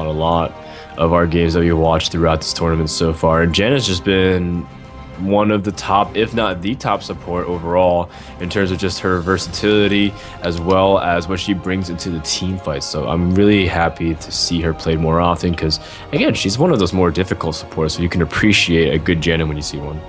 a lot of our games that we watched throughout this tournament so far. And Jen has just been one of the top, if not the top support overall in terms of just her versatility as well as what she brings into the team fight. So I'm really happy to see her played more often because, again, she's one of those more difficult supports, so you can appreciate a good Janet when you see one.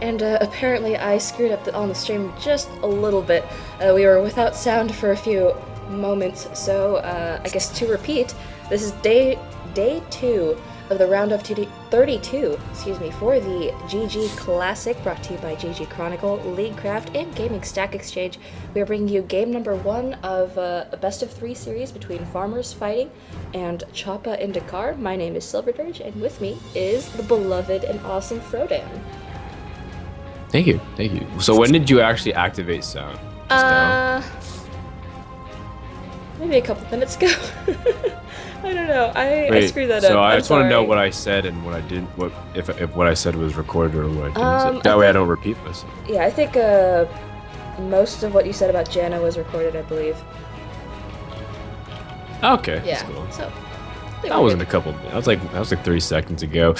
And apparently I screwed up on the stream just a little bit. We were without sound for a few moments, so I guess to repeat, this is day 2 of the round of 32, for the ggClassic, brought to you by ggChronicle, Leaguecraft, and Gaming Stack Exchange. We are bringing you game number 1 of a best-of-3 series between Farmers Fighting and Choppa in Dakar. My name is Silverdirge, and with me is the beloved and awesome Frodan. Thank you. So when did you actually activate sound? Just now? Maybe a couple minutes ago. I don't know. I screwed that up. So I I'm just want to know sorry. what I said and what I didn't. What if what I said was recorded or what I didn't say. That way I don't repeat myself. Yeah, I think most of what you said about Jana was recorded, I believe. Okay. Yeah. That's cool. So That wasn't a couple. That was like 30 seconds ago.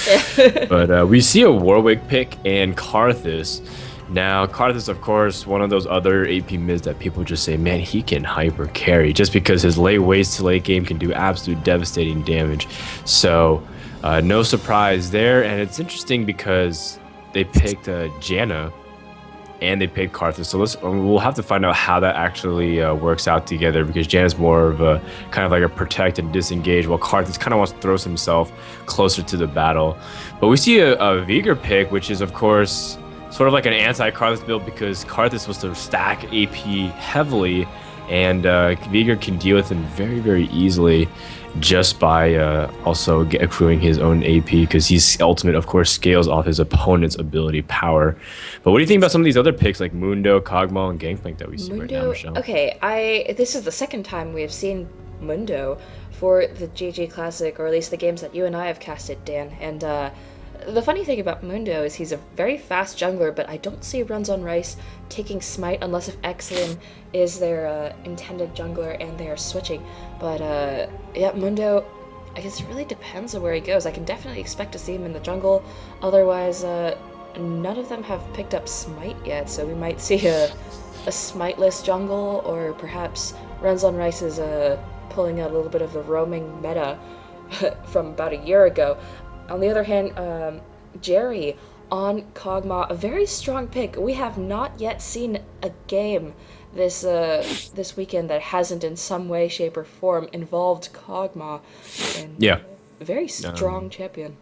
But we see a Warwick pick and Karthus. Now, Karthus, of course, one of those other AP mids that people just say, man, he can hyper carry just because his late waste to late game can do absolute devastating damage. So, no surprise there. And it's interesting because they picked Janna and they picked Karthus. So we'll have to find out how that actually works out together because Janna's more of a kind of like a protect and disengage, while Karthus kind of wants to throw himself closer to the battle. But we see a Vigor pick, which is, of course, sort of like an anti-Karthus build because Karthus was to stack AP heavily, and Vigor can deal with him very, very easily just by also accruing his own AP because his ultimate, of course, scales off his opponent's ability power. But what do you think about some of these other picks like Mundo, Kog'Maw, and Gangplank that we see right now, Michelle? Okay, this is the second time we have seen Mundo for the ggClassic, or at least the games that you and I have casted, Dan. And the funny thing about Mundo is he's a very fast jungler, but I don't see Runs on Rice taking Smite unless if Exlin is their intended jungler and they are switching. But yeah, Mundo, I guess it really depends on where he goes. I can definitely expect to see him in the jungle. Otherwise, none of them have picked up Smite yet, so we might see a Smiteless jungle, or perhaps Runs on Rice is pulling out a little bit of the roaming meta from about a year ago. On the other hand, Jerry on Kog'Maw, a very strong pick. We have not yet seen a game this weekend that hasn't in some way, shape, or form involved Kog'Maw. And Yeah. a very strong champion.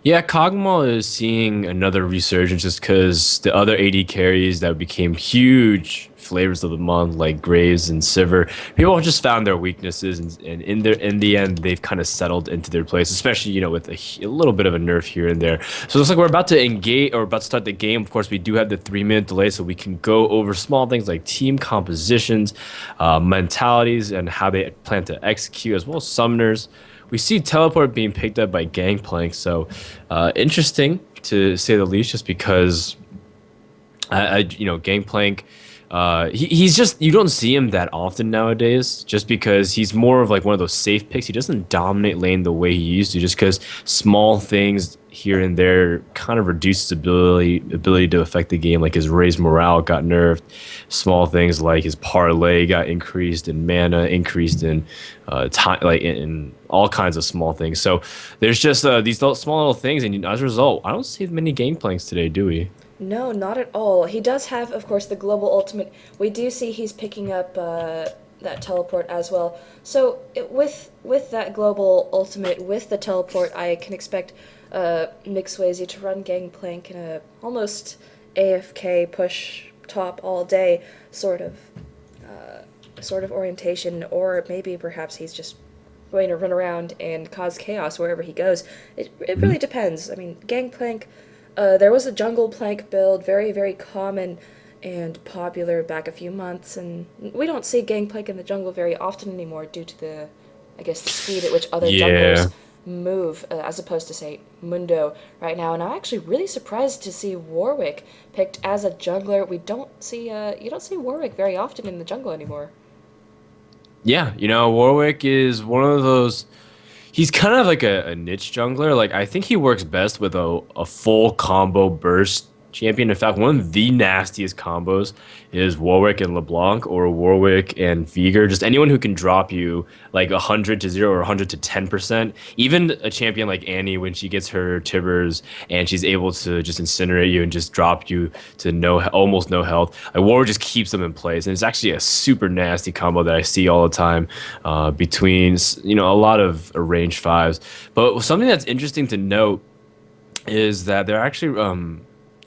Yeah, Kog'Maw is seeing another resurgence just because the other AD carries that became huge flavors of the month, like Graves and Sivir, people have just found their weaknesses, and in the end, they've kind of settled into their place, especially, with a little bit of a nerf here and there. So it looks like we're about to engage, or about to start the game. Of course, we do have the 3-minute delay, so we can go over small things like team compositions, mentalities, and how they plan to execute, as well as summoners. We see Teleport being picked up by Gangplank, so interesting to say the least, just because, Gangplank, he's just, you don't see him that often nowadays, just because he's more of like one of those safe picks. He doesn't dominate lane the way he used to, just because small things here and there kind of reduce his ability to affect the game, like his raised morale got nerfed, small things like his parlay got increased, and mana increased, in time, like in all kinds of small things. So there's just these small little things, and as a result, I don't see many Gangplanks today, do we? No, not at all. He does have, of course, the global ultimate. We do see he's picking up that teleport as well. So with that global ultimate, with the teleport, I can expect Mixwayze to run Gangplank in a almost AFK push top all day sort of orientation, or maybe perhaps he's just going to run around and cause chaos wherever he goes. It really depends. I mean, Gangplank. There was a jungle plank build, very, very common and popular back a few months, and we don't see Gangplank in the jungle very often anymore due to the speed at which other junglers move, as opposed to, say, Mundo right now. And I'm actually really surprised to see Warwick picked as a jungler. You don't see Warwick very often in the jungle anymore. Yeah, Warwick is one of those. He's kind of like a niche jungler. Like I think he works best with a full combo burst champion. In fact, one of the nastiest combos is Warwick and LeBlanc or Warwick and Veigar. Just anyone who can drop you like 100 to 0 or 100 to 10%. Even a champion like Annie when she gets her Tibbers and she's able to just incinerate you and just drop you to almost no health. Like Warwick just keeps them in place, and it's actually a super nasty combo that I see all the time between a lot of ranged fives. But something that's interesting to note is that they're actually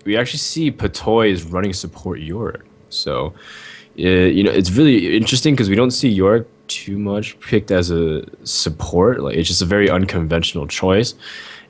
we actually see Patoy is running support Yorick. So it's really interesting because we don't see Yorick too much picked as a support. Like it's just a very unconventional choice.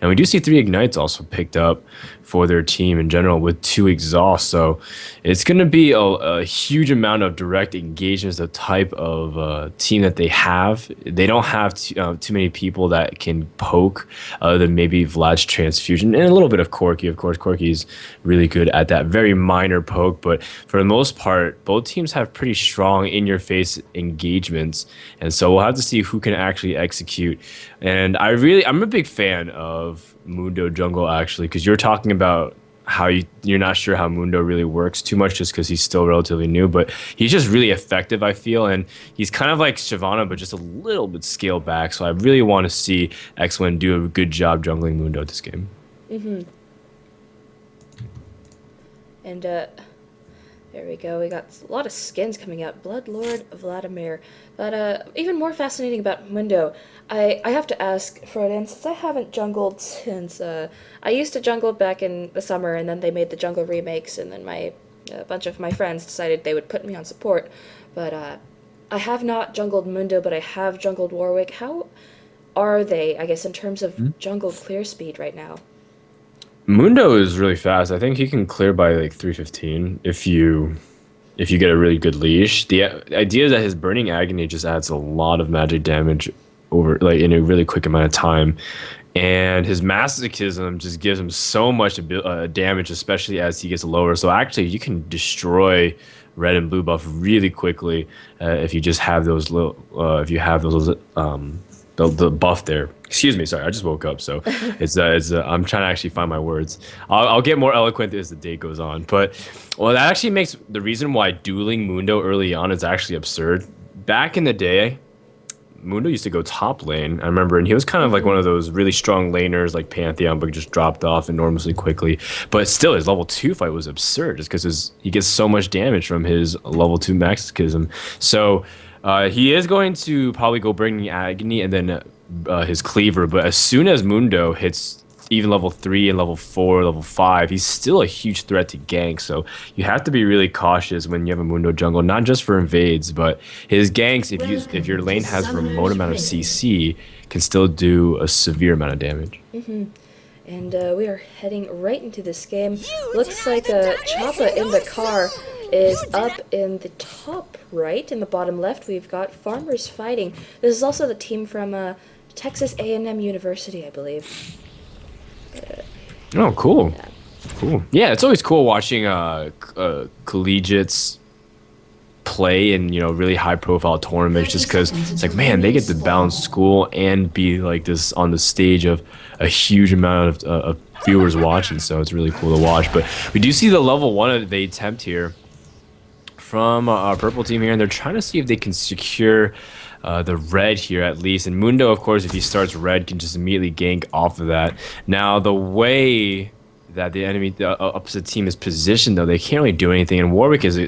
And we do see 3 Ignites also picked up for their team in general with 2 Exhausts. So it's going to be a huge amount of direct engagements, the type of team that they have. They don't have too many people that can poke other than maybe Vlad's Transfusion and a little bit of Corki. Of course, Corki's really good at that very minor poke. But for the most part, both teams have pretty strong in-your-face engagements. And so we'll have to see who can actually execute. And I'm a big fan of Mundo Jungle, actually, because you're talking about how you're not sure how Mundo really works too much just because he's still relatively new, but he's just really effective, I feel, and he's kind of like Shyvana, but just a little bit scaled back. So I really want to see X1 do a good job jungling Mundo this game. And there we go. We got a lot of skins coming out. Bloodlord Vladimir. But even more fascinating about Mundo, I have to ask, Frodan, since I haven't jungled since... I used to jungle back in the summer, and then they made the jungle remakes, and then a bunch of my friends decided they would put me on support. But I have not jungled Mundo, but I have jungled Warwick. How are they, I guess, in terms of jungle clear speed right now? Mundo is really fast. I think he can clear by like 315 if you get a really good leash. The idea is that his Burning Agony just adds a lot of magic damage over like in a really quick amount of time, and his Masochism just gives him so much damage, especially as he gets lower. So actually, you can destroy red and blue buff really quickly if you just have those little the buff there. Excuse me, sorry, I just woke up, so I'm trying to actually find my words. I'll get more eloquent as the day goes on, but that actually makes the reason why dueling Mundo early on is actually absurd. Back in the day, Mundo used to go top lane, I remember, and he was kind of like one of those really strong laners like Pantheon, but just dropped off enormously quickly. But still, his level 2 fight was absurd just because he gets so much damage from his level 2 Masochism. So he is going to probably go Burning Agony and then his Cleaver, but as soon as Mundo hits even level 3 and level 4, level 5, he's still a huge threat to gank. So you have to be really cautious when you have a Mundo jungle, not just for invades, but his ganks, if your lane has a remote amount of CC, can still do a severe amount of damage. And we are heading right into this game. Looks like Choppa in the car is up in the top right. In the bottom left, we've got Farmers Fighting. This is also the team from Texas A&M University, I believe. Oh, cool. Yeah. Cool. Yeah, it's always cool watching collegiates play in really high profile tournaments, just because it's like, man, they get to bounce school and be like this on the stage of a huge amount of viewers watching, so it's really cool to watch. But we do see the level 1 they attempt here from our purple team here, and they're trying to see if they can secure the red here at least. And Mundo, of course, if he starts red, can just immediately gank off of that. Now, the way that the opposite team is positioned, though, they can't really do anything. And Warwick is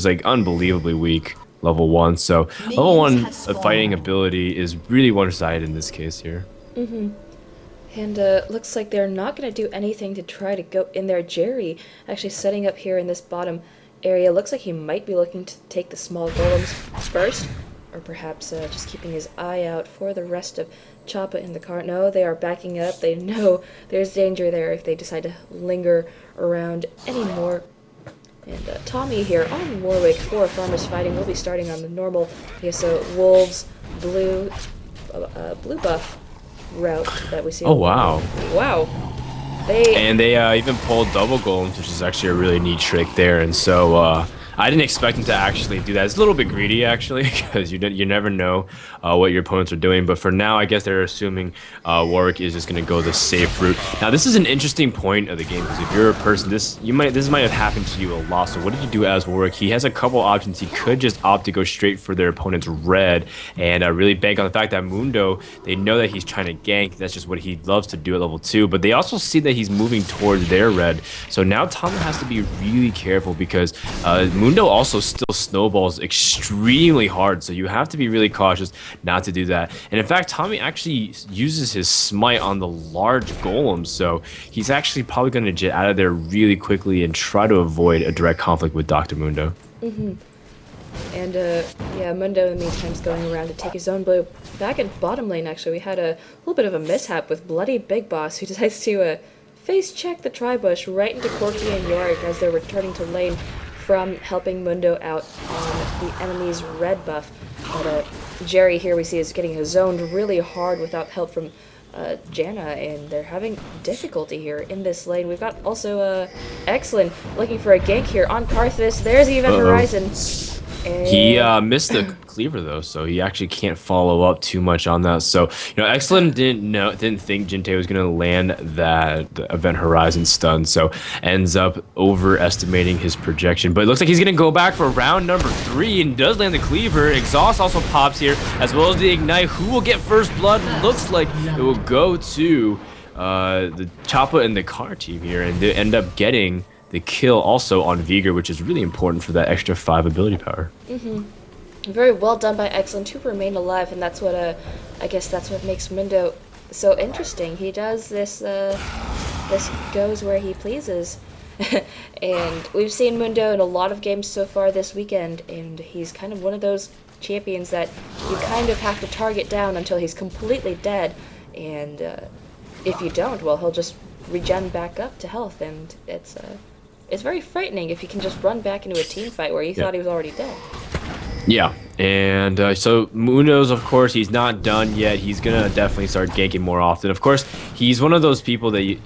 like unbelievably weak, level 1. So level 1 fighting ability is really one-sided in this case here. And looks like they're not going to do anything to try to go in there. Jerry actually setting up here in this bottom area. Looks like he might be looking to take the small golems first, or perhaps just keeping his eye out for the rest of Choppa in the car. No, they are backing up. They know there's danger there if they decide to linger around anymore. And Tommy here on Warwick for Farmers Fighting will be starting on the normal, I guess, Wolves blue buff route that we see. Oh, wow. Wow. They even pulled double golems, which is actually a really neat trick there. And so I didn't expect him to actually do that. It's a little bit greedy, actually, because you never know what your opponents are doing. But for now, I guess they're assuming Warwick is just going to go the safe route. Now, this is an interesting point of the game because if you're a person, this might have happened to you a lot. So what did you do as Warwick? He has a couple options. He could just opt to go straight for their opponent's red and really bank on the fact that Mundo, they know that he's trying to gank. That's just what he loves to do at level 2. But they also see that he's moving towards their red. So now Tommy has to be really careful because Mundo also still snowballs extremely hard, so you have to be really cautious not to do that. And in fact, Tommy actually uses his smite on the large golem, so he's actually probably going to get out of there really quickly and try to avoid a direct conflict with Dr. Mundo. And yeah, Mundo in the meantime is going around to take his own blue. Back in bottom lane, actually, we had a little bit of a mishap with Bloody Big Boss, who decides to face check the Tribush right into Corky and Yorick as they're returning to lane from helping Mundo out on the enemy's red buff. But Jerry here we see is getting zoned really hard without help from Janna, and they're having difficulty here in this lane. We've got also Excellent looking for a gank here on Karthus. There's Event Horizon. And he missed the cleaver though, so he actually can't follow up too much on that. So Excellent didn't think Jinte was gonna land that Event Horizon stun, so ends up overestimating his projection. But it looks like he's gonna go back for round number 3 and does land the cleaver. Exhaust also pops here, as well as the ignite. Who will get first blood? Looks like it will go to the Choppa and the car team here, and they end up getting the kill also on Vigor, which is really important for that extra 5 ability power. Very well done by Excellent to remain alive, and that's what I guess that's what makes Mundo so interesting. He does this this goes where he pleases. And we've seen Mundo in a lot of games so far this weekend, and he's kind of one of those champions that you kind of have to target down until he's completely dead, and if you don't, well, he'll just regen back up to health, and it's very frightening if he can just run back into a team fight where you thought he was already dead. Yeah, and so Mundo's, of course, he's not done yet. He's gonna definitely start ganking more often. Of course, he's one of those people that you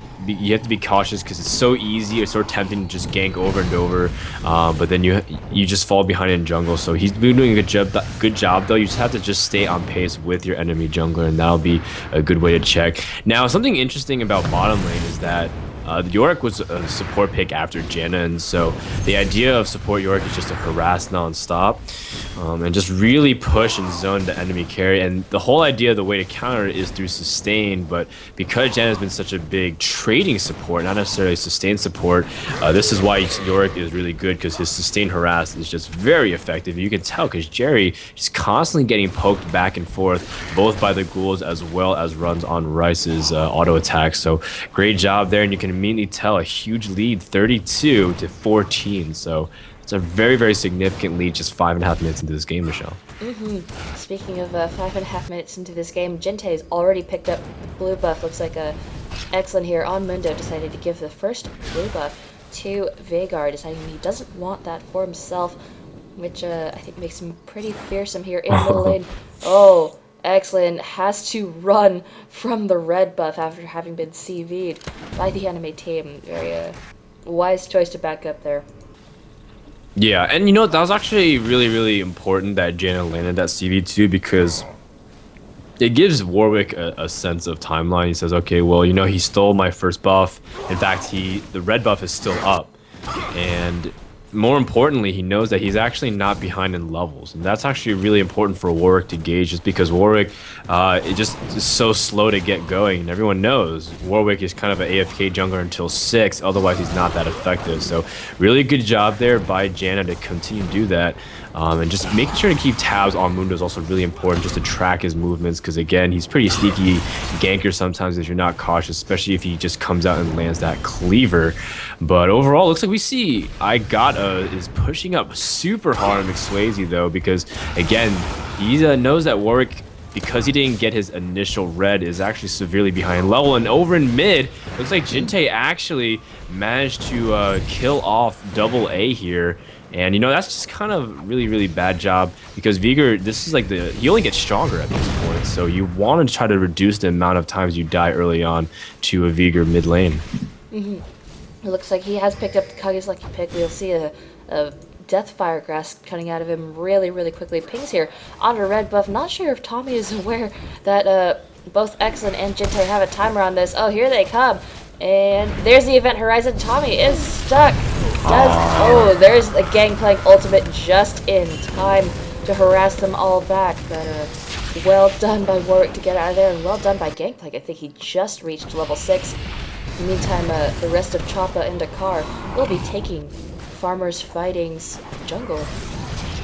have to be cautious because it's so easy, it's so tempting to just gank over and over, but then you just fall behind in jungle. So he's been doing a good job though. You just have to just stay on pace with your enemy jungler, and that'll be a good way to check. Now, something interesting about bottom lane is that Yorick was a support pick after Janna, and so the idea of support Yorick is just to harass non-stop and just really push and zone the enemy carry. And the whole idea, the way to counter it is through sustain, but because Janna has been such a big trading support, not necessarily sustain support, this is why Yorick is really good, because his sustain harass is just very effective. You can tell because Jerry is constantly getting poked back and forth, both by the ghouls as well as runs on Rice's auto attack. So great job there, and you can immediately tell a huge lead, 32 to 14. So it's a very, very significant lead just 5.5 minutes into this game, Michelle. Speaking of 5.5 minutes into this game, Jinte's already picked up the blue buff. Looks like Excellent here on Mundo decided to give the first blue buff to Veigar, deciding he doesn't want that for himself, which I think makes him pretty fearsome here in middle lane. Oh, Excellent has to run from the red buff after having been CV'd by the enemy team. Very wise choice to back up there. Yeah, and that was actually really, really important that Janna landed that CV too, because it gives Warwick a sense of timeline. He says, okay, well, he stole my first buff. In fact, the red buff is still up, and more importantly, he knows that he's actually not behind in levels, and that's actually really important for Warwick to gauge, just because Warwick it just is so slow to get going, and everyone knows Warwick is kind of an AFK jungler until 6, otherwise he's not that effective. So really good job there by Janna to continue to do that, and just making sure to keep tabs on Mundo is also really important, just to track his movements, because again, he's pretty sneaky ganker sometimes if you're not cautious, especially if he just comes out and lands that cleaver. But overall, looks like we see is pushing up super hard on McSwazy though, because again, he knows that Warwick, because he didn't get his initial red, is actually severely behind level. And over in mid, looks like Jinte actually managed to kill off double A here. And that's just kind of really, really bad job, because Vigor, this is like he only gets stronger at this point. So you want to try to reduce the amount of times you die early on to a Vigor mid lane. It looks like he has picked up the Kage's lucky pick. We'll see a Deathfire grasp cutting out of him really, really quickly. Pings here on a red buff. Not sure if Tommy is aware that both Excellent and ggClassic have a timer on this. Oh, here they come. And there's the event horizon. Tommy is stuck. Oh, there's the Gangplank ultimate just in time to harass them all back. But well done by Warwick to get out of there, and well done by Gangplank. I think he just reached level 6. In the meantime, the rest of Choppa and Dakar will be taking Farmers Fighting's jungle.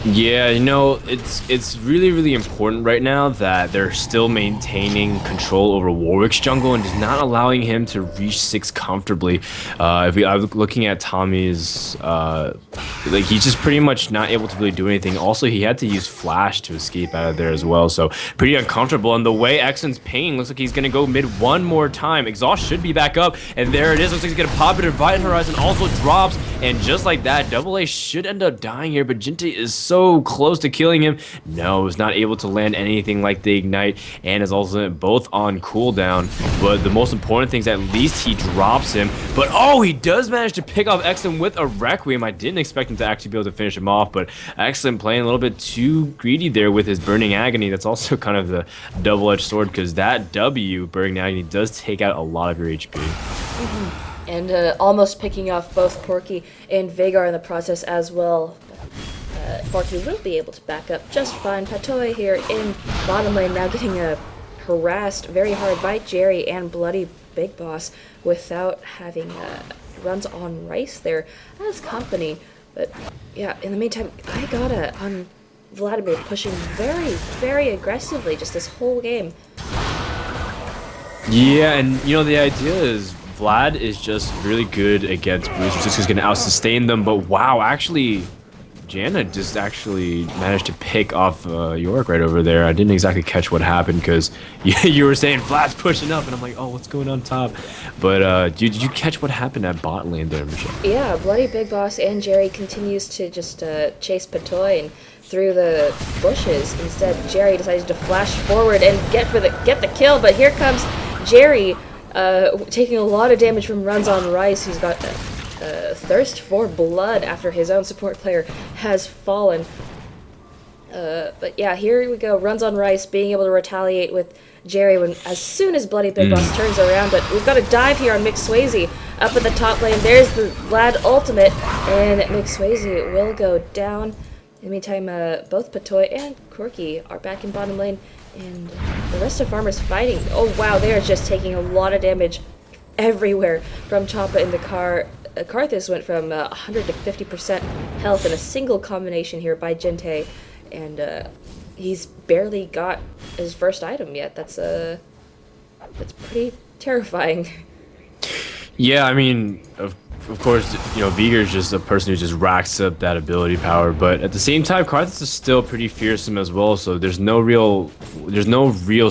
Yeah, you know, it's really, really important right now that they're still maintaining control over Warwick's jungle and just not allowing him to reach 6 comfortably. I was looking at Tommy's, like he's just pretty much not able to really do anything. Also, he had to use Flash to escape out of there as well, so pretty uncomfortable. And the way Excellent's paying looks like he's gonna go mid one more time. Exhaust should be back up, and there it is. Looks like he's gonna pop it. Divine Horizon also drops, and just like that, AA should end up dying here, but ggClassic is so close to killing him. No, is not able to land anything like the ignite, and is also both on cooldown. But the most important thing is at least he drops him. But oh, he does manage to pick off Excellent with a Requiem. I didn't expect him to actually be able to finish him off, but Excellent playing a little bit too greedy there with his Burning Agony. That's also kind of the double-edged sword, because that W, Burning Agony, does take out a lot of your HP. And almost picking off both Corki and Vagar in the process as well. Corki will be able to back up just fine. Patoy here in bottom lane now getting harassed very hard by Jerry and Bloody Big Boss without having runs on Rice there as company. But yeah, in the meantime, I gotta on Vladimir pushing very, very aggressively just this whole game. Yeah, and you know, the idea is Vlad is just really good against boosters, just going to out-sustain them. But wow, actually, Janna just actually managed to pick off York right over there. I didn't exactly catch what happened, because you were saying Vlad's pushing up, and I'm like, oh, what's going on top? But did you catch what happened at bot lane there, Michelle? Yeah, Bloody Big Boss and Jerry continues to just chase Patoy and through the bushes. Instead, Jerry decided to flash forward and get the kill. But here comes Jerry, taking a lot of damage from runs on Rice, who's got thirst for blood after his own support player has fallen. But yeah, here we go. Runs on Rice being able to retaliate with Jerry as soon as Bloody Big Boss turns around. But we've got a dive here on McSwayze up at the top lane. There's the Vlad ultimate, and McSwayze will go down. In the meantime, both Patoy and Corki are back in bottom lane, and the rest of Farmers Fighting. Oh wow, they are just taking a lot of damage everywhere from Choppa in the car. Karthus went from 100 to 50% health in a single combination here by ggClassic, and he's barely got his first item yet. That's pretty terrifying. Yeah, I mean, of course, you know, Vigar's just a person who just racks up that ability power, but at the same time, Karthus is still pretty fearsome as well, so there's no real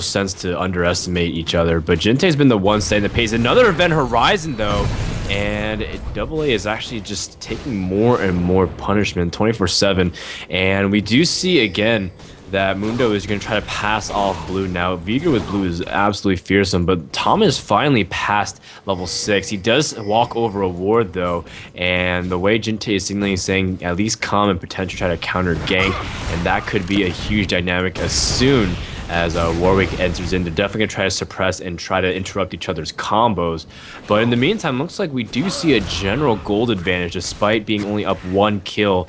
sense to underestimate each other. But ggClassic's been the one setting the pace. Another event horizon, though, and AA is actually just taking more and more punishment 24/7, and we do see again that Mundo is going to try to pass off blue now. Vigar with blue is absolutely fearsome, but Thomas finally passed level 6. He does walk over a ward though, and the way ggClassic is signaling is saying at least come and potentially try to counter gank, and that could be a huge dynamic as soon as Warwick enters in. They're definitely going to try to suppress and try to interrupt each other's combos. But in the meantime, looks like we do see a general gold advantage despite being only up 1 kill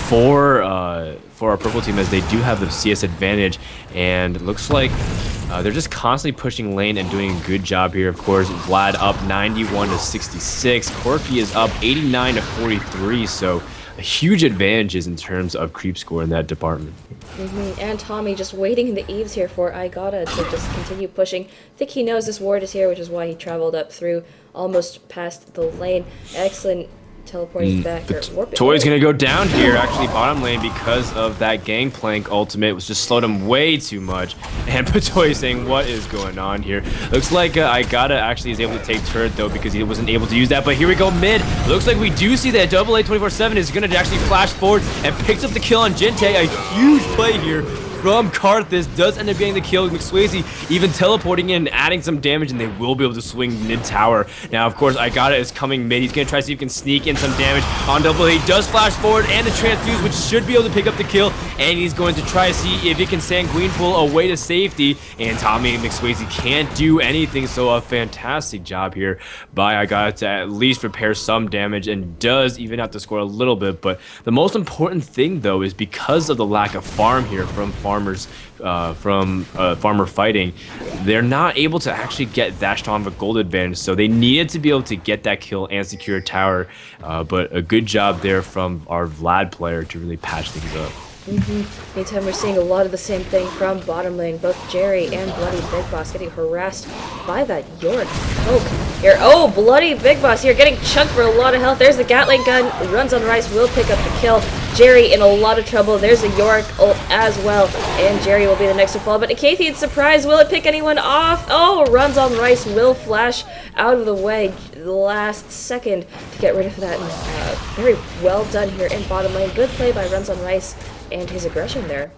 for our purple team, as they do have the CS advantage, and it looks like they're just constantly pushing lane and doing a good job here. Of course, Vlad up 91 to 66. Corki is up 89 to 43, so huge advantages in terms of creep score in that department. And Tommy just waiting in the eaves here for Igata to just continue pushing. I think he knows this ward is here, which is why he traveled up through, almost past the lane. Excellent teleporting back. Toy's gonna go down here, actually bottom lane, because of that Gangplank ultimate, was just slowed him way too much. And Patoy saying, what is going on here? Looks like Igata actually is able to take turret though, because he wasn't able to use that. But here we go mid. Looks like we do see that AA 24/7 is gonna actually flash forward and picks up the kill on ggClassic. A huge play here from Karthus does end up getting the kill. McSwayze even teleporting in and adding some damage, and they will be able to swing mid-tower. Now, of course, Igata is coming mid. He's going to try to see if he can sneak in some damage on double. He does flash forward and the transfuse, which should be able to pick up the kill, and he's going to try to see if he can sanguine pull away to safety, and Tommy and McSwayze can't do anything, so a fantastic job here by Igata to at least repair some damage, and does even have to score a little bit. But the most important thing, though, is because of the lack of farm here from farmers, farmer fighting, they're not able to actually get that strong of a gold advantage, so they needed to be able to get that kill and secure a tower, but a good job there from our Vlad player to really patch things up. Meantime, we're seeing a lot of the same thing from bottom lane. Both Jerry and Bloody Big Boss getting harassed by that Yorick poke here. Oh, Bloody Big Boss here getting chunked for a lot of health. There's the Gatling gun, runs on Rice, will pick up the kill. Jerry in a lot of trouble. There's a Yorick ult as well, and Jerry will be the next to fall. But Acathean surprise, will it pick anyone off? Oh, runs on Rice, will flash out of the way the last second to get rid of that. Very well done here in bottom lane. Good play by runs on Rice and his aggression there.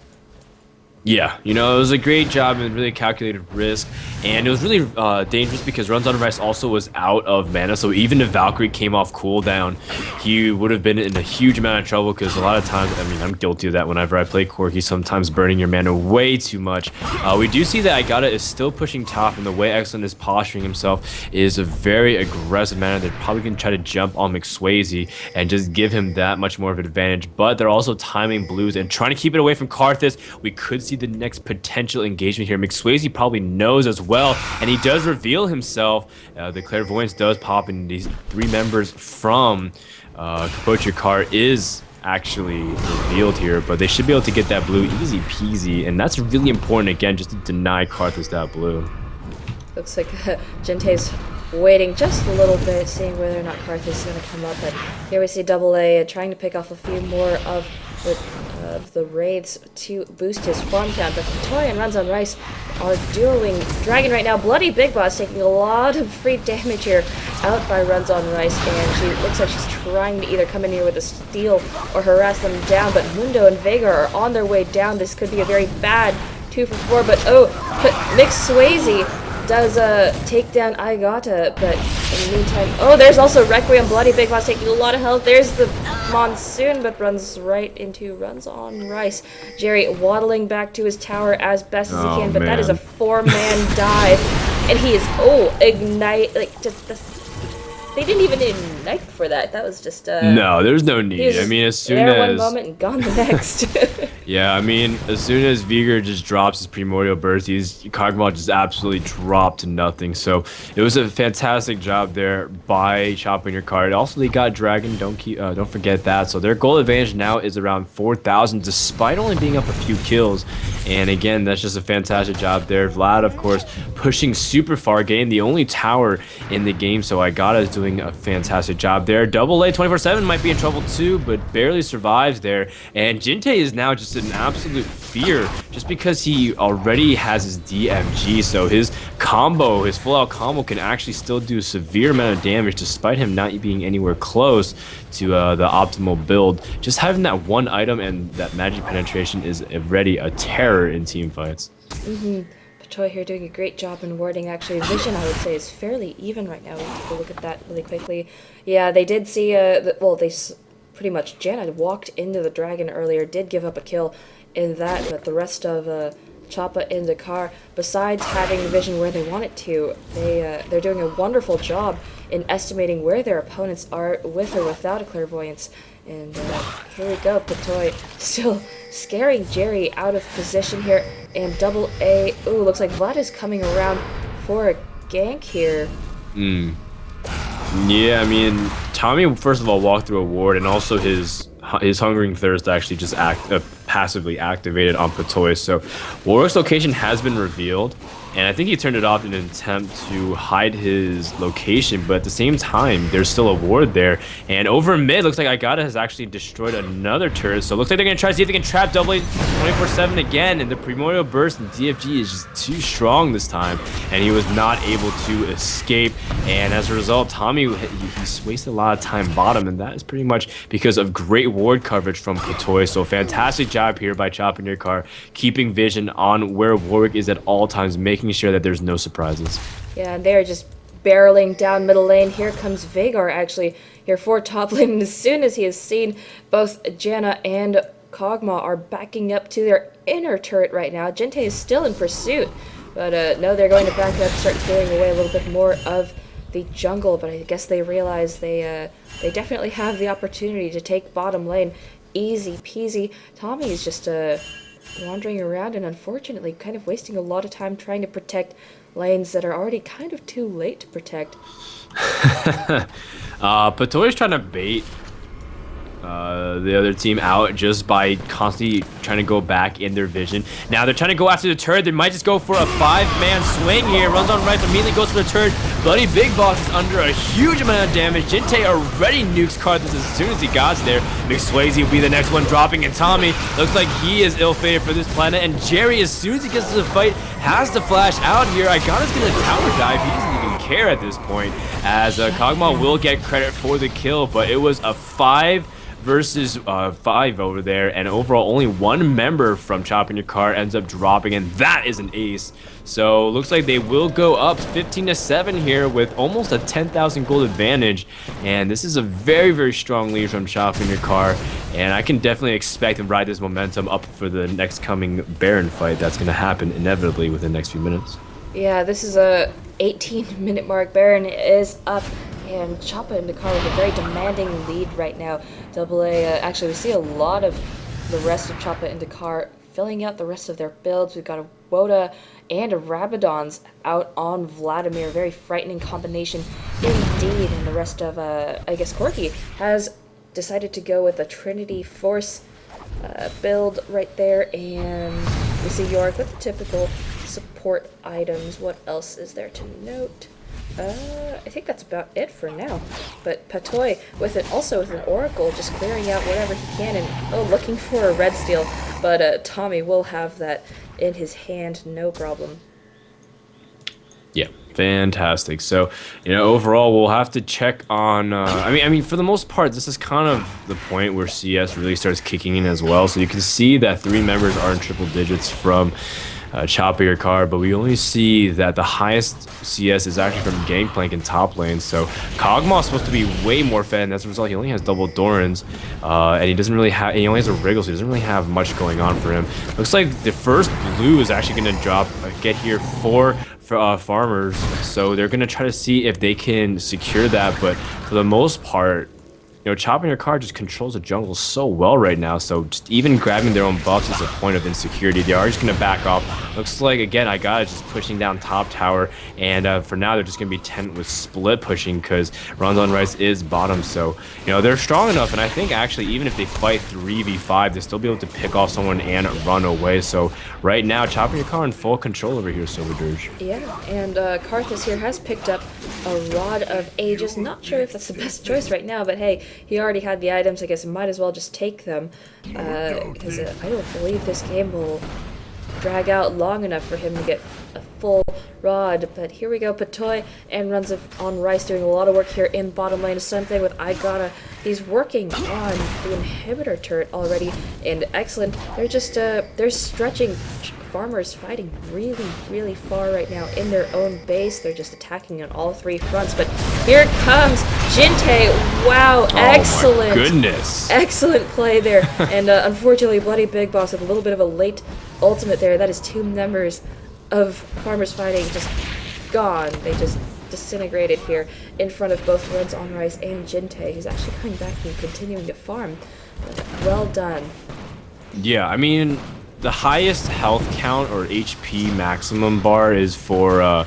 Yeah, you know, it was a great job and really calculated risk, and it was really dangerous because Runs on Rice also was out of mana, so even if Valkyrie came off cooldown, he would have been in a huge amount of trouble, because a lot of times, I mean, I'm guilty of that whenever I play Corki, sometimes burning your mana way too much. We do see that Igata is still pushing top, and the way Excellent is posturing himself is a very aggressive manner. They're probably going to try to jump on McSwayze and just give him that much more of an advantage, but they're also timing blues and trying to keep it away from Karthus. We could see the next potential engagement here. McSwayze probably knows as well, and he does reveal himself. The clairvoyance does pop, and these three members from Kapocha Car is actually revealed here, but they should be able to get that blue easy peasy, and that's really important, again, just to deny Karthus that blue. Looks like Gente's waiting just a little bit, seeing whether or not Karthus is going to come up, but here we see Double A trying to pick off a few more of the raids to boost his farm count, but Toy and Runs on Rice are dueling Dragon right now. Bloody Big Boss taking a lot of free damage here out by Runs on Rice, and she looks like she's trying to either come in here with a steal or harass them down, but Mundo and Vega are on their way down. This could be a very bad 2 for 4, but McSwayze does take down Igata, but in the meantime, oh, there's also Requiem. Bloody Big Boss taking a lot of health. There's the Monsoon, but runs right into Runs on Rice. Jerry waddling back to his tower as best as he can, but that is a 4-man dive, and he is, ignite, like, they didn't even ignite for that. That was just no, there's no need. I mean, as soon as one moment and gone the next. Yeah, I mean, as soon as Vigor just drops his Primordial Burst, Kaguma just absolutely dropped to nothing. So it was a fantastic job there by Choppa in your card. Also, they got Dragon. Don't forget that. So their goal advantage now is around 4,000, despite only being up a few kills. And again, that's just a fantastic job there. Vlad, of course, pushing super far, getting the only tower in the game. So Igata is doing a fantastic job there. Double A 24/7 might be in trouble too, but barely survives there. And Jinte is now just an absolute fear, just because he already has his DFG. So his combo, his full-out combo, can actually still do a severe amount of damage, despite him not being anywhere close to the optimal build. Just having that one item and that magic penetration is already a terror in team fights. Choi here doing a great job in warding. Actually, vision, I would say, is fairly even right now. We'll take a look at that really quickly. Yeah, they did see, pretty much, Janet walked into the dragon earlier, did give up a kill in that, but the rest of Choppa in the car, besides having vision where they want it to, they're doing a wonderful job in estimating where their opponents are with or without a clairvoyance. And here we go, Patoy still scaring Jerry out of position here, and Double A, ooh, looks like Vlad is coming around for a gank here. Yeah, I mean, Tommy, first of all, walked through a ward, and also his Hungering Thirst actually just passively activated on Patoy. So Warwick's location has been revealed, And I think he turned it off in an attempt to hide his location, but at the same time, there's still a ward there. And over mid, looks like Igata has actually destroyed another turret. So it looks like they're going to try to see if they can trap double 24/7 again. And the Primordial Burst and DFG is just too strong this time. And he was not able to escape. And as a result, Tommy, he's wasted a lot of time bottom. And that is pretty much because of great ward coverage from Patoy. So fantastic job here by Choppa in your car, keeping vision on where Warwick is at all times, making sure that there's no surprises. Yeah, and they're just barreling down middle lane. Here comes Vagar, actually, here for top lane. And as soon as he has seen both Janna and Kog'Maw are backing up to their inner turret right now, Jinte is still in pursuit. But no, they're going to back up, start clearing away a little bit more of the jungle. But I guess they realize they definitely have the opportunity to take bottom lane. Easy peasy. Tommy is just wandering around and unfortunately kind of wasting a lot of time trying to protect lanes that are already kind of too late to protect. Patoy's trying to bait the other team out just by constantly trying to go back in their vision. Now they're trying to go after the turret. They might just go for a 5-man swing here. Runs on right, immediately goes for the turret. Bloody Big Boss is under a huge amount of damage. Jinte already nukes Karthus as soon as he got there. McSwazy will be the next one dropping, and Tommy looks like he is ill-fated for this planet. And Jerry, as soon as he gets to the fight, has to flash out here. Igata's gonna tower dive. He doesn't even care at this point, as Kog'Maw will get credit for the kill, but it was a 5 versus 5 over there, and overall only one member from Choppa in your car ends up dropping, and that is an ace. So looks like they will go up 15-7 here with almost a 10,000 gold advantage, and this is a very, very strong lead from Choppa in your car, and I can definitely expect and ride this momentum up for the next coming Baron fight that's going to happen inevitably within the next few minutes. Yeah, this is a 18-minute mark. Baron is up, and Choppa in the car with a very demanding lead right now. Actually, we see a lot of the rest of Choppa in the car filling out the rest of their builds. We've got a Woda and a Rabadon's out on Vladimir. Very frightening combination indeed. And the rest of, I guess, Corki has decided to go with a Trinity Force build right there. And we see Yorick with the typical support items. What else is there to note? I think that's about it for now. But Patoy also with an Oracle, just clearing out whatever he can, and looking for a red steel. But Tommy will have that in his hand, no problem. Yeah, fantastic. So, overall, we'll have to check on. I mean, for the most part, this is kind of the point where CS really starts kicking in as well. So you can see that 3 members are in triple digits from Choppa your car, but we only see that the highest CS is actually from Gangplank and top lane. So Kog'Maw is supposed to be way more fed, and as a result, he only has double Dorans, and he doesn't really have. He only has a Wriggle, so he doesn't really have much going on for him. Looks like the first blue is actually going to drop. Get here for farmers, so they're going to try to see if they can secure that. But for the most part, Choppa in your car just controls the jungle so well right now, so just even grabbing their own buffs is a point of insecurity. They are just going to back off. Looks like, again, Igata just pushing down top tower, and for now, they're just going to be 10 with split pushing because Ronzon Rice is bottom, so, they're strong enough, and I think, actually, even if they fight 3v5, they'll still be able to pick off someone and run away, so right now, Choppa in your car in full control over here, Silver Dirge. Yeah, and Karthus here has picked up a Rod of Ages. Not sure if that's the best choice right now, but hey, he already had the items. I guess I might as well just take them, because I don't believe this game will drag out long enough for him to get a full Rod. But here we go, Patoy and runs on Rice, doing a lot of work here in bottom lane. Same thing with Igata. He's working on the inhibitor turret already, and excellent. They're just they're stretching. Farmers fighting really, really far right now in their own base. They're just attacking on all 3 fronts. But here comes Jinte. Wow, excellent. Oh my goodness. Excellent play there. And unfortunately, Bloody Big Boss with a little bit of a late ultimate there. That is 2 members of Farmers fighting just gone. They just disintegrated here in front of both Runs on Rice and Jinte. He's actually coming back and continuing to farm. But well done. Yeah, I mean, the highest health count or HP maximum bar is for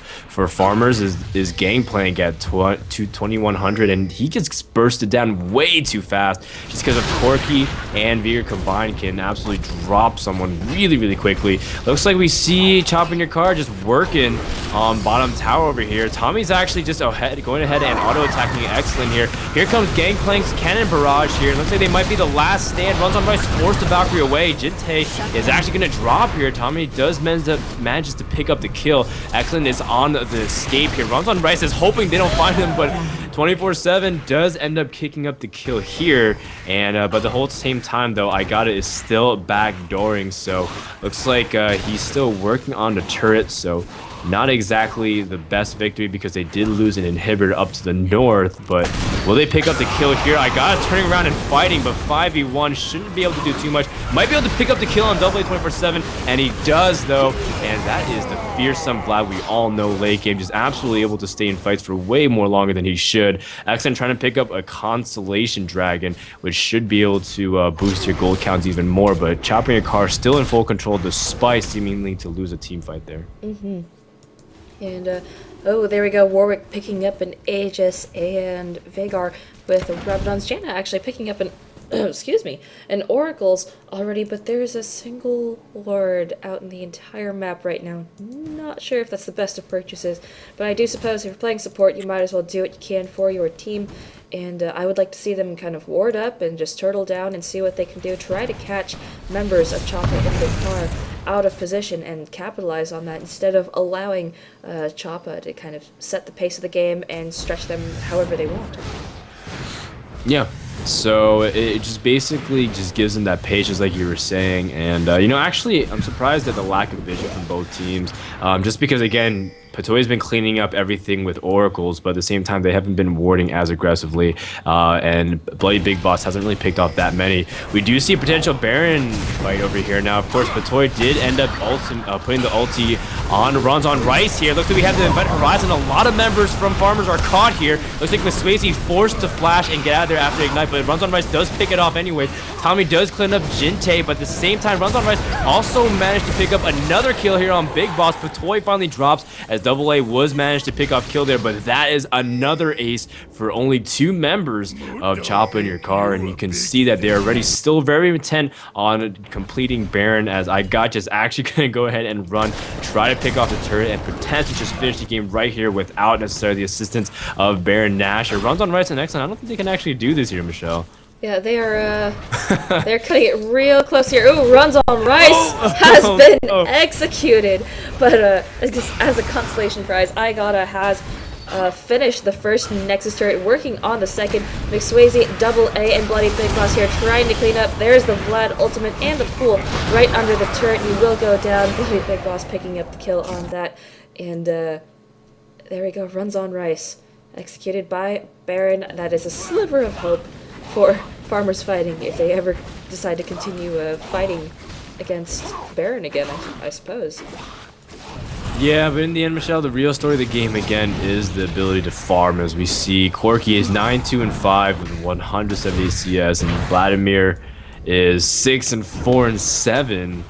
farmers is Gangplank at 2100, and he gets bursted down way too fast just because of Corki and Veer combined can absolutely drop someone really quickly. Looks like we see Choppa in your car just working on bottom tower over here. Tommy's actually just going ahead and auto attacking excellent here. Here comes Gangplank's cannon barrage here. Looks like they might be the last stand. Runs on Rice, forced the Valkyrie away. ggClassic is actually going to drop here. Tommy does manages to pick up the kill. Excellent is on the escape here. Runs on Rice is hoping they don't find him, but 24/7 does end up kicking up the kill here. And but the whole same time though, Igata is still backdooring. So looks like he's still working on the turret. So not exactly the best victory because they did lose an inhibitor up to the north, but will they pick up the kill here? Igata turning around and fighting, but 5v1 shouldn't be able to do too much. Might be able to pick up the kill on double A 24/7, and he does though, and that is the fearsome Vlad we all know late game, just absolutely able to stay in fights for way more longer than he should. Accent trying to pick up a Constellation Dragon, which should be able to boost your gold counts even more, but Choppa in your car still in full control despite seemingly to lose a team fight there. And, oh, there we go. Warwick picking up an Aegis and Vagar with Rabadon's Janna actually picking up an, excuse me, an Oracle's already, but there's a single Lord out in the entire map right now. Not sure if that's the best of purchases, but I do suppose if you're playing support, you might as well do what you can for your team. And I would like to see them kind of ward up and just turtle down and see what they can do. Try to catch members of Choppa in the car out of position and capitalize on that instead of allowing Choppa to kind of set the pace of the game and stretch them however they want. Yeah. So it just basically just gives them that patience like you were saying. And, you know, actually, I'm surprised at the lack of vision from both teams. Just because, again, Patoy's been cleaning up everything with oracles, but at the same time, they haven't been warding as aggressively. And Bloody Big Boss hasn't really picked off that many. We do see a potential Baron fight over here. Now, of course, Patoy did end up putting the ulti on runs on Rice here. Looks like we have the Event Horizon. A lot of members from Farmers are caught here. Looks like Maswayze forced to flash and get out of there after Ignite, but runs on Rice does pick it off anyways. Tommy does clean up ggClassic, but at the same time, runs on Rice also managed to pick up another kill here on Big Boss. Patoy finally drops as Double A was managed to pick off kill there, but that is another ace for only 2 members of Choppa in your car, and you can see that they're already still very intent on completing Baron, as Igata is actually going to go ahead and run, try to pick off the turret, and potentially just finish the game right here without necessarily the assistance of Baron Nash. Or runs on Rice and Excellent. I don't think they can actually do this here, Michelle. Yeah, they are, they're cutting it real close here. Ooh, runs on Rice has been executed. But as a consolation prize, Igata has finished the first Nexus turret, working on the second. Maswayze, Double A, and Bloody Big Boss here trying to clean up. There's the Vlad ultimate and the pool right under the turret. You will go down. Bloody Big Boss picking up the kill on that. And there we go, runs on Rice. Executed by Baron. That is a sliver of hope for Farmers fighting if they ever decide to continue fighting against Baron again, I suppose. Yeah, but in the end, Michelle, the real story of the game again is the ability to farm. As we see, Corki is 9-2-5 with 170 CS, and Vladimir is 6-4-7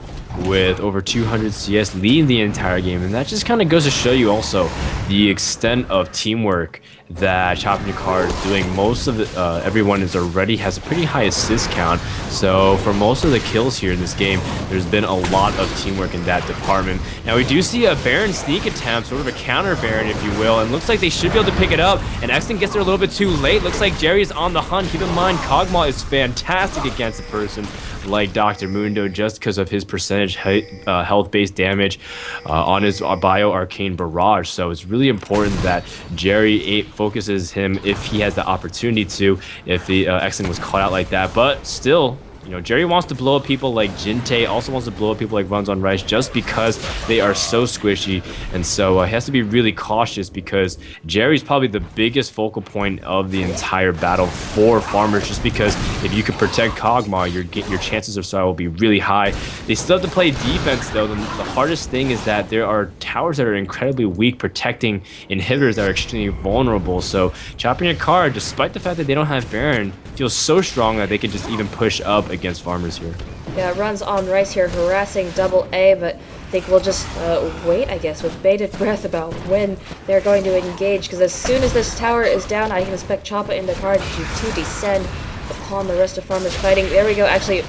with over 200 CS, leading the entire game. And that just kind of goes to show you also the extent of teamwork that Choppa in your car is doing. Most of everyone already has a pretty high assist count, so for most of the kills here in this game, there's been a lot of teamwork in that department. Now we do see a Baron sneak attempt, sort of a counter Baron if you will, and looks like they should be able to pick it up, and Exton gets there a little bit too late. Looks like Jerry's on the hunt. Keep in mind, Kog'Maw is fantastic against a person like Dr. Mundo just because of his percentage health-based damage on his Bio Arcane Barrage, so it's really important that Jerry focuses him if he has the opportunity to, if the Exton was caught out like that. But still, you know, Jerry wants to blow up people like ggClassic, also wants to blow up people like Runs on Rice just because they are so squishy, and so he has to be really cautious because Jerry's probably the biggest focal point of the entire battle for Farmers, just because if you can protect Kog'Maw, your chances of survival will be really high. They still have to play defense though. The hardest thing is that there are towers that are incredibly weak protecting inhibitors that are extremely vulnerable, so Choppa in your car, despite the fact that they don't have Baron, feels so strong that they can just even push up against Farmers here. Yeah, runs on Rice here, harassing double A, but I think we'll just wait, I guess, with bated breath about when they're going to engage, because as soon as this tower is down, I can expect Choppa in the card to descend upon the rest of Farmers fighting. There we go, actually,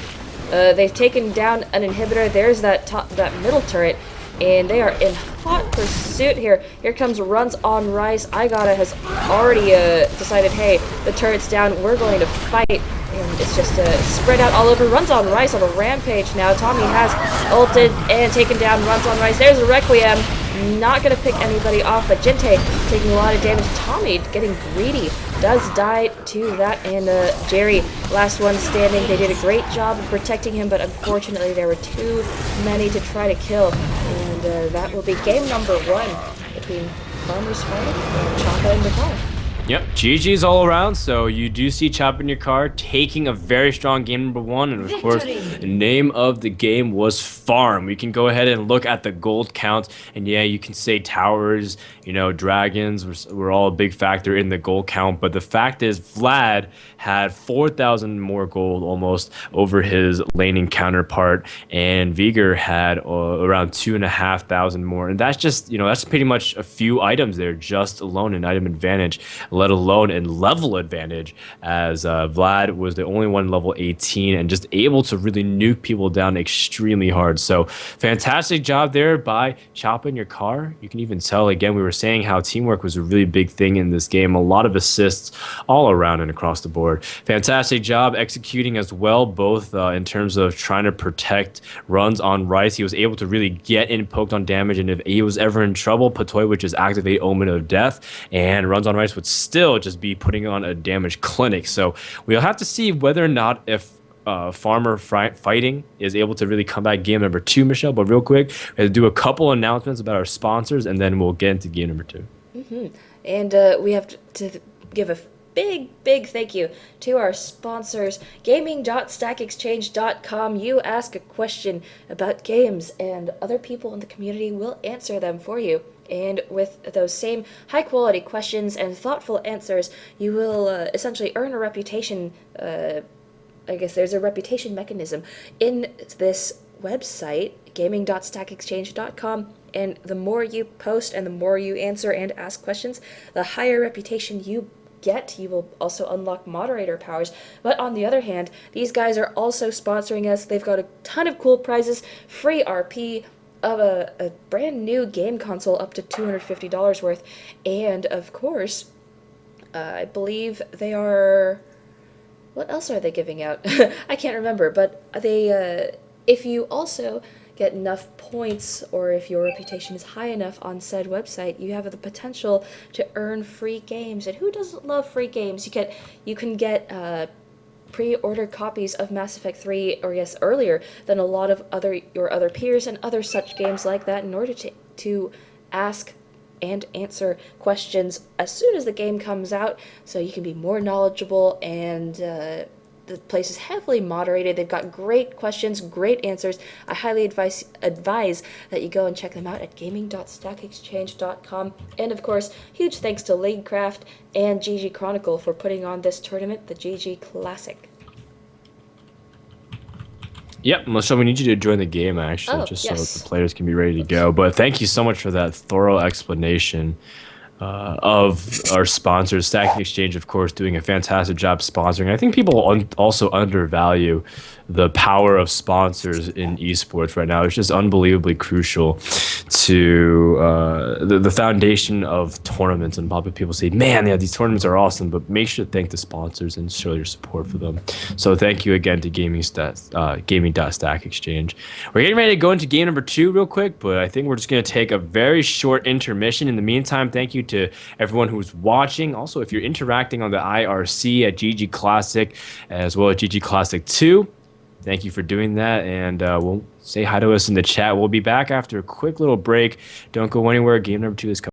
they've taken down an inhibitor. There's that middle turret, and they are in hot pursuit here. Here comes runs on Rice. Igata has already decided, hey, the turret's down, we're going to fight. And it's just spread out all over. Runs on Rice on a rampage now. Tommy has ulted and taken down runs on Rice. There's a Requiem. Not going to pick anybody off, but Jinte taking a lot of damage. Tommy getting greedy. Does die to that. And Jerry, last one standing. They did a great job of protecting him, but unfortunately there were too many to try to kill. And that will be game number 1 between Farmers fighting and Choppa in the car. Yep, GG's all around, so you do see Choppa in your card taking a very strong game number 1, and of course, the name of the game was Farm. We can go ahead and look at the gold count, and yeah, you can say towers, you know, dragons were all a big factor in the gold count, but the fact is Vlad had 4,000 more gold almost over his laning counterpart, and Vigor had around 2,500 more, and that's just, you know, that's pretty much a few items there, just alone in item advantage, let alone in level advantage, as Vlad was the only one level 18 and just able to really nuke people down extremely hard. So fantastic job there by Choppa in your car. You can even tell, again, we were saying how teamwork was a really big thing in this game. A lot of assists all around and across the board. Fantastic job executing as well, both in terms of trying to protect runs on Rice. He was able to really get in, poked on damage, and if he was ever in trouble, Patoy would just activate Omen of Death, and runs on Rice would still just be putting on a damage clinic. So we'll have to see whether or not if Farmer Fighting is able to really come back game number 2, Michelle. But real quick, we have to do a couple announcements about our sponsors, and then we'll get into game number 2. And we have to give a big thank you to our sponsors, gaming.stackexchange.com. You ask a question about games, and other people in the community will answer them for you. And with those same high-quality questions and thoughtful answers, you will essentially earn a reputation. I guess there's a reputation mechanism in this website, gaming.stackexchange.com. And the more you post and the more you answer and ask questions, the higher reputation you get. You will also unlock moderator powers. But on the other hand, these guys are also sponsoring us. They've got a ton of cool prizes, free RP, of a brand new game console up to $250 worth, and of course, I believe they are. What else are they giving out? I can't remember, but they. If you also get enough points, or if your reputation is high enough on said website, you have the potential to earn free games. And who doesn't love free games? You can get pre-order copies of Mass Effect 3, or yes, earlier than a lot of your other peers and other such games like that, in order to ask and answer questions as soon as the game comes out, so you can be more knowledgeable. And the place is heavily moderated. They've got great questions, great answers. I highly advise that you go and check them out at gaming.stackexchange.com. And of course, huge thanks to Leaguecraft and GG Chronicle for putting on this tournament, the ggClassic. Yep, Melissa, we need you to join the game, actually, so the players can be ready to go. But thank you so much for that thorough explanation of our sponsors. Stacking Exchange, of course, doing a fantastic job sponsoring. I think people also undervalue the power of sponsors in esports right now. It's just unbelievably crucial to the foundation of tournaments. And probably people say, man, yeah, these tournaments are awesome, but make sure to thank the sponsors and show your support for them. So thank you again to gaming.stackexchange. We're getting ready to go into game number 2 real quick, but I think we're just going to take a very short intermission. In the meantime, thank you to everyone who's watching. Also, if you're interacting on the IRC at ggClassic as well as ggClassic 2, thank you for doing that, and we'll say hi to us in the chat. We'll be back after a quick little break. Don't go anywhere. Game number 2 is coming.